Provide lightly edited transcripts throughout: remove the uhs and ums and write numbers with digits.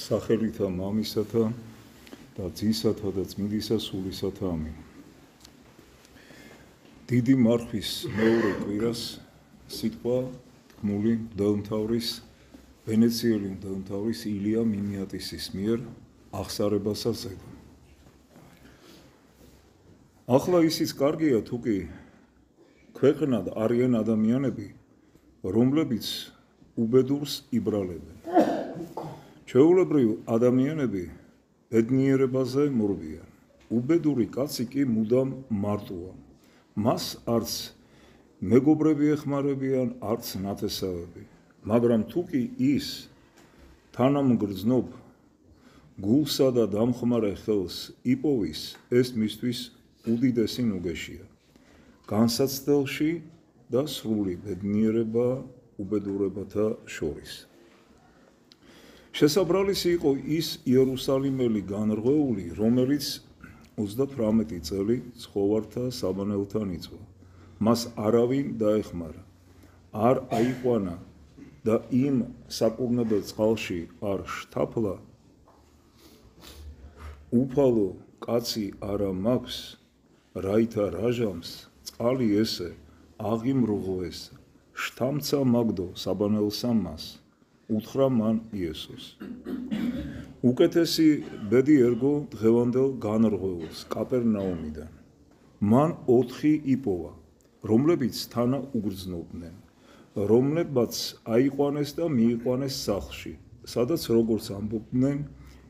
სახელითა მამისათა და ძისათა და წმინდისა სულისათა ამინ. დიდი მარხვის მეორე კვირას სიტყვა თქმული მღვდელმთავრის ვენეციელი მღვდელმთავრის ილია მიმიატისის მიერ აღსარებასაც ზედა. ახლა ისიც კარგია თუ კი ქვეყნად არიან ადამიანები, რომლებიც უბედურს იბრალებენ. ჩვეულებრივ ადამიანები ბედნიერებაზე მორბიან. უბედური კაცი კი მუდამ მარტოა. მას არც მეგობრები ეხმარებიან, არც ნათესავები. მაგრამ თუ კი ის თანამგრძნობ გულსა და დამხმარე ხელს იპოვის, ეს მისთვის უდიდესი ნუგეშია. განსაცდელში და სრული ბედნიერება უბედურებათა შორის. შესაბრალისი იყო ის იერუსალიმელი განრღვეული, რომელიც 38 წელი ცხოვართა საბანელთან იწვა. მას არავინ დაეხმარა, არ აიყვანა და იმ საკურნებელ წყალში არ შთაფლა. უფალო კაცი არა მაქვს, რაითა რაჟამს წყალი ესე აღიმრღვო ეს, შთამცა მაგდო საბანელსა მას, უთხრა მან იესოს. უკეთესი ბედი ერგო დღევანდელ განრღვეულს კაპერნაუმიდან. მან 4 იპოვა, რომლებიც თანა უგრძნობდნენ, რომლებაც აიყვანეს და მიიყვანეს სახლში, სადაც როგორც ამბობდნენ,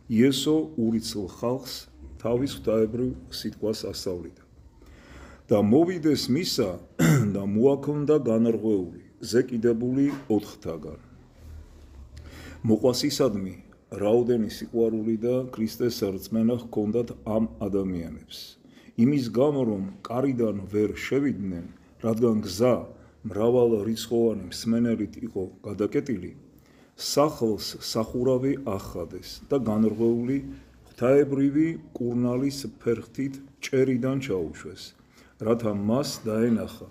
იესო ურიცლ ხალხს თავის ღვთაებრივ სიტყვას ასწავლიდა. და მოვიდეს მისა და მოაქვმდა განრღვეული, ზეკიდებული 4-თაგან. მოყვასისადმი რაოდენი სიყვარული და ქრისტეს რწმენა ჰქონდათ ამ ადამიანებს. იმის გამო, რომ კარიდან ვერ შევიდნენ, რადგან გზა მრავალრიცხოვანი მსმენელით იყო გადაკეტილი, სახლს სახურავი ახადეს და განრღვეული ღვთაებრივი კურნალის ფერხთით ჭერიდან ჩაუშვეს, რათა მას დაენახა,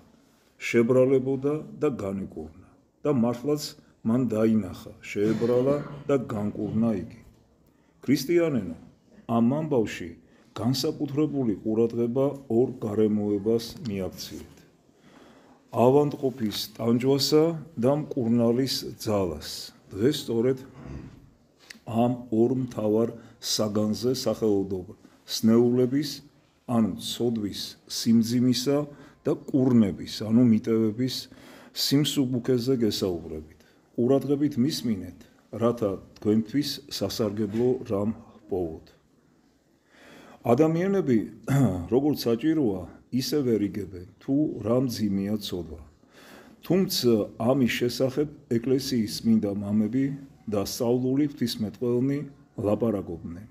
შებრალებოდა და განეკურნა და მართლაც მან დაინახა, შეებრალა და განკურნა იგი. ქრისტიანენო, ამ ამბავში განსაკუთრებული ყურადღება ორ გარემოებას მიაქციეთ. ავადმყოფის ტანჯვასა და მკურნალის ძალას. დღეს სწორედ ამ ორ მთავარ საგანზე სახელობ სნეულების, ანუ ცოდვის, სიმძიმისა და კურნების, ანუ მიტევების სიმსუბუქეზე გესაუბრებით. ყურადღებით მისმინეთ, რათა თქვენთვის სასარგებლო რამ ჰპოვოთ. ადამიანები, როგორც საჭიროა, ისე ვერ იგებენ, თუ რა მძიმეა ცოდვა. თუმცა ამის შესახებ ეკლესიის წმინდა მამები და სწავლული ღვთისმეტყველნი ლაპარაკობდნენ.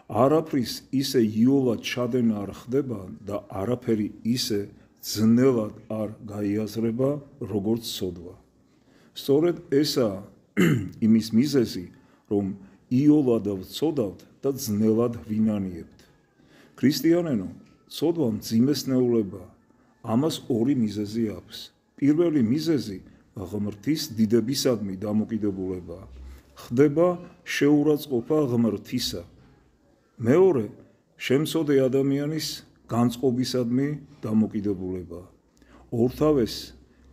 არაფრის ისე იოლად ჩადენა არ ხდება და არაფერი ისე ძნელად არ გაიაზრება, როგორც ცოდვა. სწორედ ესაა იმის მიზეზი, რომ იოლად ვცოდავთ და ძნელად ვინანიებთ. ქრისტიანენო, ცოდვა მძიმესნეულებაა. ამას ორი მიზეზი აქვს. პირველი მიზეზი ღმრთის დიდებისადმი დამოკიდებულებაა. ხდება შეურაცხყოფა ღმრთისა. მეორე, შემცოდე ადამიანის განწყობისადმი დამოკიდებულებაა. ორთავეს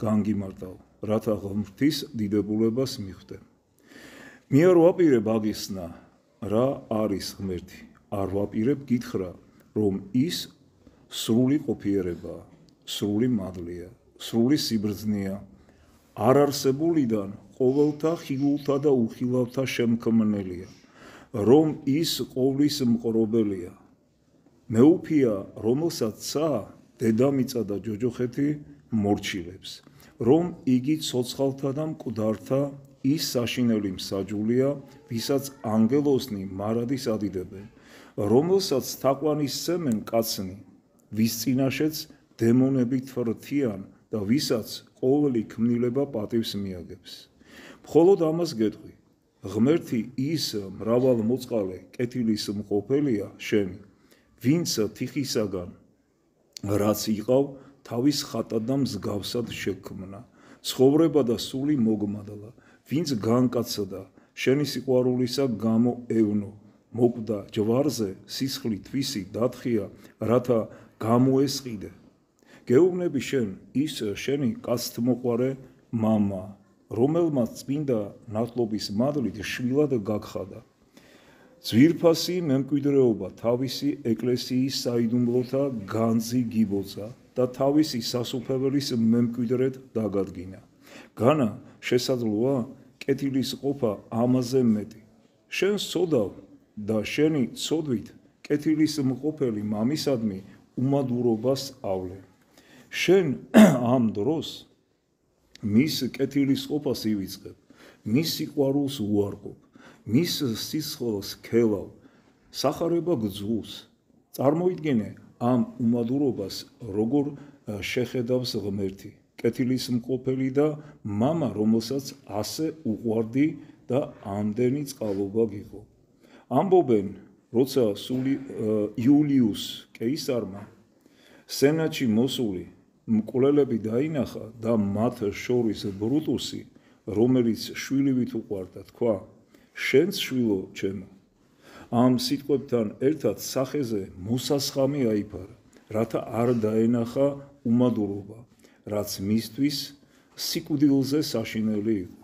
განგიმარტავ, რათა ღმრთის დიდებულებას მიხვდე. მე არ ვაპირებ აგიხსნა, რა არის ღმერთი. არ ვაპირებ გითხრა, რომ ის სრული ყოფიერებაა, სრული მადლია, სრული სიბრძნეა, არარსებულიდან ყოველთა ხილულთა და უხილავთა შემქმნელია, რომ ის ყოვლის მყრობელია. მეუფია, რომელსაც ცა დედამიწა და ჯოჯოხეთი მორჩილებს, რომ იგი ცოცხალთა და მკვდართა ის საშინელი მსაჯულია, ვისაც ანგელოსნი მარადის ადიდებენ, რომელსაც თაყვანისცემენ კაცნი, ვის წინაშეც დემონები თვრთიან და ვისაც ყოველი ქმნილება პატივს მიაგებს. მხოლოდ ამას გეტყვი, ღმერთი ის მრავალმოწყალე კეთილის მყოფელია შენი, ვინც თიხისაგან, რაც იყავ, თავის ხატად და მსგავსად შექმნა, ცხოვრება და სული მოგმადლა, ვინც განკაცდა შენი სიყვარულისა გამო ევნო, მოკვდა ჯვარზე სისხლი თვისი დათხია, რათა გამოესყიდე. გეუბნები შენ ის შენი კაცთმოყვარე მამა, რომელმაც წმინდა ნათლობის მადლით შვილად გაგხადა. ძვირფასი მემკვიდრეობა თავისი ეკლესიის საიდუმლოთა განძი გიბოძა და თავისი სასუფეველის მემკვიდრედ დაგადგინა. განა შესაძლოა კეთილის ყოფა ამაზე მეტი. შენ სოდავ და შენი ცოდვით კეთილის მყოფელი მამისადმი უმადურობას ავლე. შენ ამ დროს მის კეთილის ყოფას ივიწყებ, მის სიყვარულს უარყოფ, მის სისხლს ქელავ, სახარება გძულს. წარმოიდგინე ამ უმადურობას როგორ შეხედავს ღმერთი, კეთილის მყოფელი და მამა, რომელსაც ასე უყვარდი და ამდენი წყალობა გიყო. ამბობენ, როცა იულიუს კეისარმა სენატში მოსული მკვლელები დაინახა და მათ შორის ბრუტუსი, რომელიც შვილივით უყვარდა, თქვა, შენც შვილო ჩემო. ამ სიტყვებთან ერთად სახეზე მოსასხამი აიფარა, რათა არ დაენახა უმადურობა, რაც მისთვის სიკვდილზე საშინელი იყო.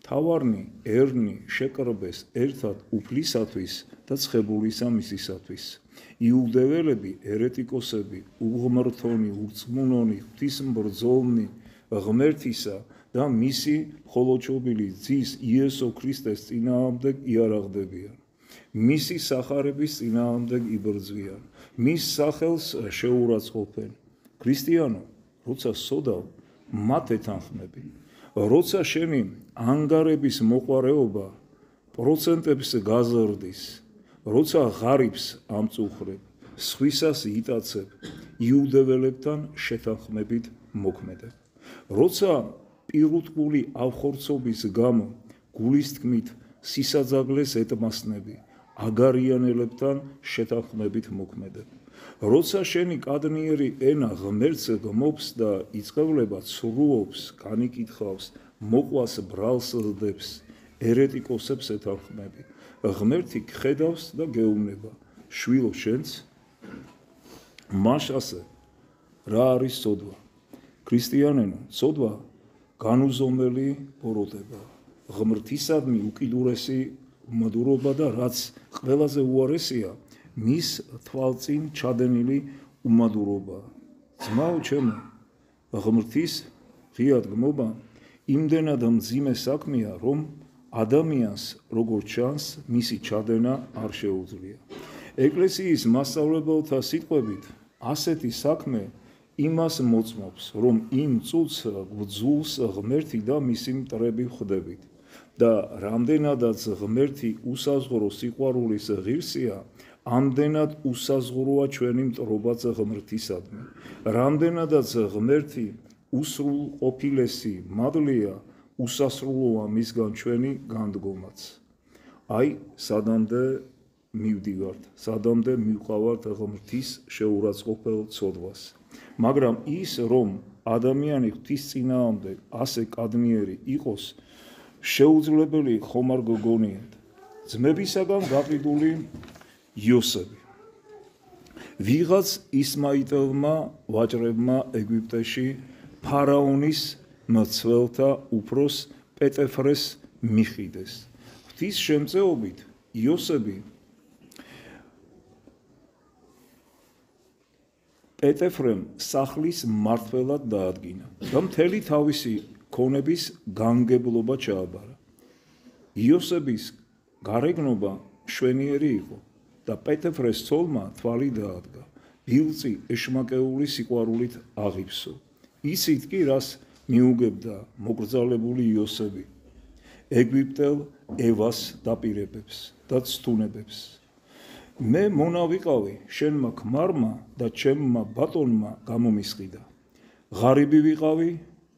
თავარნი ერნი შეკრბეს ერთად უფლისათვის და ცხებულისა მისისათვის. იუდეველები, ერეტიკოსები, უღმრთონი, ურწმუნონი, ღვთისმბრძოლნი ღმერთისა და მისი მხოლოდშობილი ძის იესო ქრისტეს წინააღმდეგ იარაღდებიან. მისი სახარების წინააღმდეგ იბრძვიან, მის სახელს შეურაცხყოფენ. ქრისტიანო, როცა სოდავ, მათ ეთანხმები. როცა შენი ანგარების მოყვარეობა პროცენტებს გაზრდის, როცა ღარიბს ამწუხრებ, სხვისას იტაცებ, იუდეველებთან შეთანხმებით მოქმედებ. როცა პირუტყული ავხორცობის გამო გულის თქმით სისაძაგლეს ეტმასნები, აგარიანელებთან შეთანხმებით მოქმედებ. როცა შენი კადნიერი ენა ღმერთს გმობს და იწყევლება ცრუობს, განიკითხავს, მოყვას ბრალს დებს, ერეტიკოსებს ეთანხმები. ღმერთი გხედავს და გეუბნება, შვილო შენც მაშასე რა არის ცოდვა? ქრისტიანენო, ცოდვა განუზომელი ბოროტება, ღმრთისადმი უკიდურესი უმადურობა და რაც ყველაზე უარესია, მის თვალწინ ჩადენილი უმადურობა. ძმაო ჩემო, ღმრთის ღიად გმობა იმდენად მძიმე საქმეა, რომ ადამიანს როგორც ჩანს, მისი ჩადენა არ შეუძლია. ეკლესიის მასწავლებელთა სიტყვებით, ასეთი საქმე იმას მოწმობს, რომ იმ წუთს გძულს ღმერთი და მისი მტრები ხვდებით და რამდენადაც ღმერთი უსაზღვრო სიყვარულის ღირსია, ამდენად უსაზღვროა ჩვენი მტრობაც ღმრთისადმი. რამდენადაც ღმერთი უსრულყოფილესი მადლია, უსასრულოა მისგან ჩვენი განდგომაც. აი, სადამდე მივდივართ, სადამდე მივყავართ ღმრთის შეურაცხყოფელ ცოდვას. მაგრამ ის, რომ ადამიანი ღვთის წინააღმდეგ ასე კადნიერი იყოს, შეუძლებელი ხომ არ გგონიათ. ძმებისაგან გაყიდული იოსები. ვიღაც ისმაიტელმა ვაჭრებმა ეგვიპტეში ფარაონის მცველთა უფროს პეტეფრეს მიხიდეს. ღვთის შემწეობით იოსები პეტეფრემ სახლის მმართველად დაადგინა და მთელი თავისი ქონების განგებლობა ჩააბარა. იოსების გარეგნობა შვენიერი იყო და პეტეფრეს ცოლმა თვალი დაადგა, ბილწი ეშმაკეული სიყვარულით აღიფსო. ისით კი რას მიუგებდა მოკრძალებული იოსები, ეგვიპტელ ევას დაპირებებს და ცთუნებებს. მე მონა ვიყავი შენმა ქმარმა და ჩემმა ბატონმა გამომისყიდა. ღარიბი ვიყავი,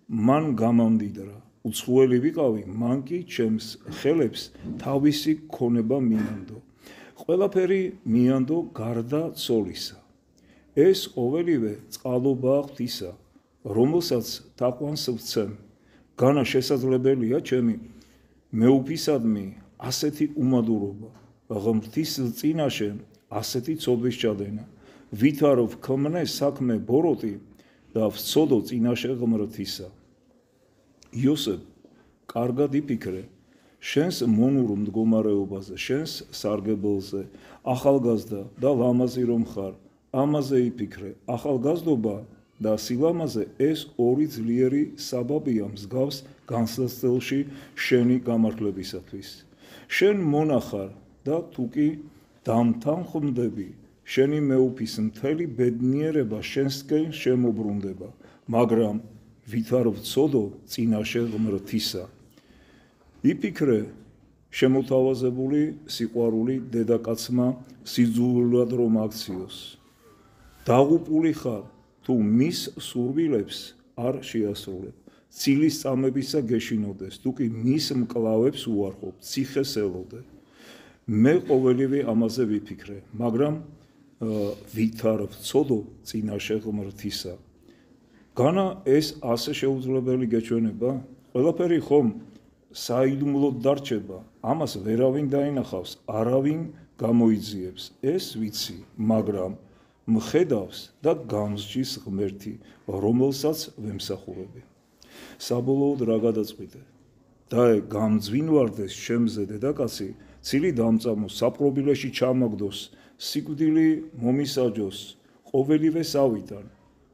მან გამამდიდრა, უცხოელი ვიყავი, მან კი ჩემს ხელებს თავისი ქონება მიანდო. ყველაფერი მიანდო გარდა ცოლისა. ეს ყოველივე წყალობაა ღვთისა, რომელსაც თაყვანს ვცემ. განა შესაძლებელია ჩემი მეუფისადმი ასეთი უმადურობა, ღმრთის წინაშე ასეთი ცოდვის ჩადენა, ვით არ ვქმნე საქმე ბოროტი და ვცოდო წინაშე ღმრთისა. იოსებ, კარგად იფიქრე, შენს მონურ მდგომარეობაზე, შენს სარგებელზე, ახალგაზრდა და ლამაზი რომ ხარ, ამაზე იფიქრე, ახალგაზრდობა და სილამაზე ეს ორი ძლიერი საბაბია მსგავს განსაცდელში შენი გამართლებისათვის. შენ მონახარ და თუკი დამთანხმდები, შენი მეუფის მთელი ბედნიერება შენსკენ შემოbrunდება, მაგრამ ვით არ ვცოდო წინაშე ღმრთისა. იფიქრე, შემოთავაზებული სიყვარული დედაკაცმა სიძულვილად რომ აქციოს. დაღუპული ხარ, თუ მის სურვილებს არ შეასრულებ. ცილის წამებისა გეშინოდეს, თუკი მის მკლავებს უარყოფ, ციხეს ელოდე. მე ყოველივე ამაზე ვიფიქრე, მაგრამ ვით არ ვცოდო წინაშე ღმრთისა. განა ეს ასე შეუძლებელი გეჩვენება? ყველაფერი ხომ საიდუმლოდ დარჩება, ამას ვერავინ დაინახავს, არავინ გამოიძიებს, ეს ვიცი, მაგრამ მხედავს და გამსჯის ღმერთი, რომელსაც ვემსახურები. საბოლოოდ რა გადაწყვიტე? დაე გამძვინვარდეს შემზე დედაკაცი, ცილი დამწამოს, საპყრობილეში ჩამაგდოს, სიკვდილი მომისაჯოს, ყოველივე სავიდან.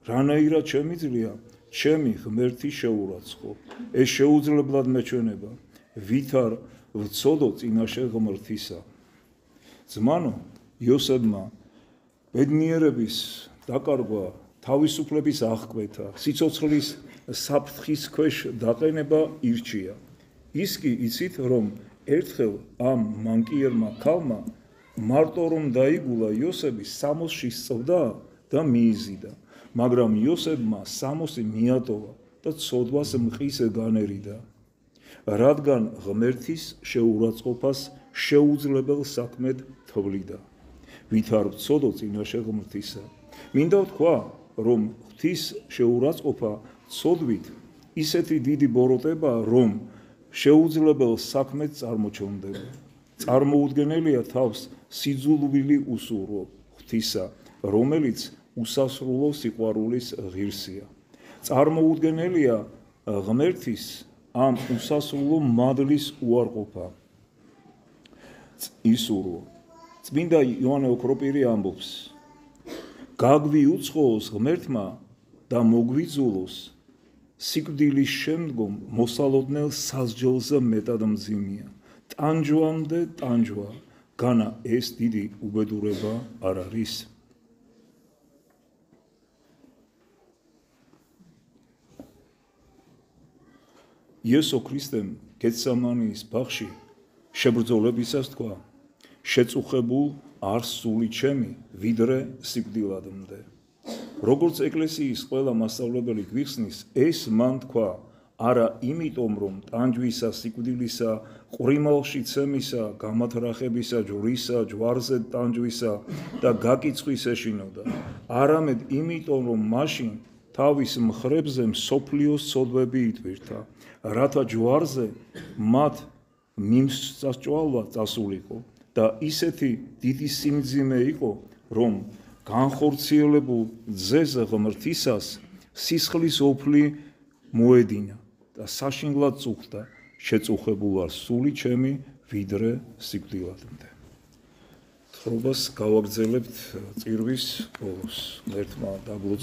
რანაირად შემიძლია, ჩემი ღმერთი შეურაცხო. ეს შეუძლებლად მეჩვენება, ვით არ ვცოდო წინაშე ღმრთისა. ძმანო, იოსებმა ბედნიერების დაკარგვა, თავისუფლების აღკვეთა, სიცოცხლის საფრთხის ქვეშ დაყენება ირჩია. ის კი იცით, რომ ერთხელ ამ მანკიერმა ქალმა მარტო რომ დაიგულა იოსები 60 სწვდა და მიიზიდა, მაგრამ იოსებმა 60 მიატოვა და ცოდვას მყის განერიდა, რადგან ღმერთის შეურაცხყოფას შეუძლებელ საქმედ თვლიდა. ვით არ ვცოდო წინაშე ღმრთისა. მინდა ვთქვა, რომ ღვთის შეურაცხყოფა ცოდვით ისეთი დიდი ბოროტებაა, რომ შეუძლებელ საქმედ წარმოჩნდება. წარმოუდგენელია თავს სიძულვილი უსურვო ღვთისა, რომელიც უსასრულო სიყვარულის ღირსია. წარმოუდგენელია ღმერთის ამ უსასრულო მადლის უარყოფა. ისურვო. წმინდა იოანე ოქროპირი ამბობს, გაგვიუცხოოს ღმერთმა და მოგვიძულოს, სიკვდილის შემდგომ მოსალოდნელ სასჯელზე მეტად მძიმეა, ტანჯვამდე ტანჯვა, განა ეს დიდი უბედურება არ არის. იესო ქრისტემ გეთსემანიის ბაღში შებრძოლებისას თქვა, შეწუხებულ არ სული ჩემი, ვიდრე სიკვდილადმდე. როგორც ეკლესიის ყველა მასწავლებელი გვიხსნის, ეს მან თქვა, არა იმიტომ, რომ ტანჯვისა, სიკვდილისა, ყვრიმალში ცემისა, გამათრახებისა, ჯვრისა, ჯვარზე ტანჯვისა და გაკიცხვის ეშინოდა, არამედ იმიტომ, რომ მაშინ თავის მხრებზე მსოფლიოს ცოდვები იტვირთა, რათა ჯვარზე მათ მიმსწავლვა წასულიყო და ისეთი დიდი სიმძიმე იყო, რომ განხორციელებულ ძეზე ღმრთისას სისხლის ოფლი მოედინა და საშინლად წუხდა, შეწუხებულ არ სული ჩემი, ვიდრე სიკვდილადმდე. თხრობას გავაგრძელებთ წირვის ბოლოს. ღმერთმა დაგლოცოს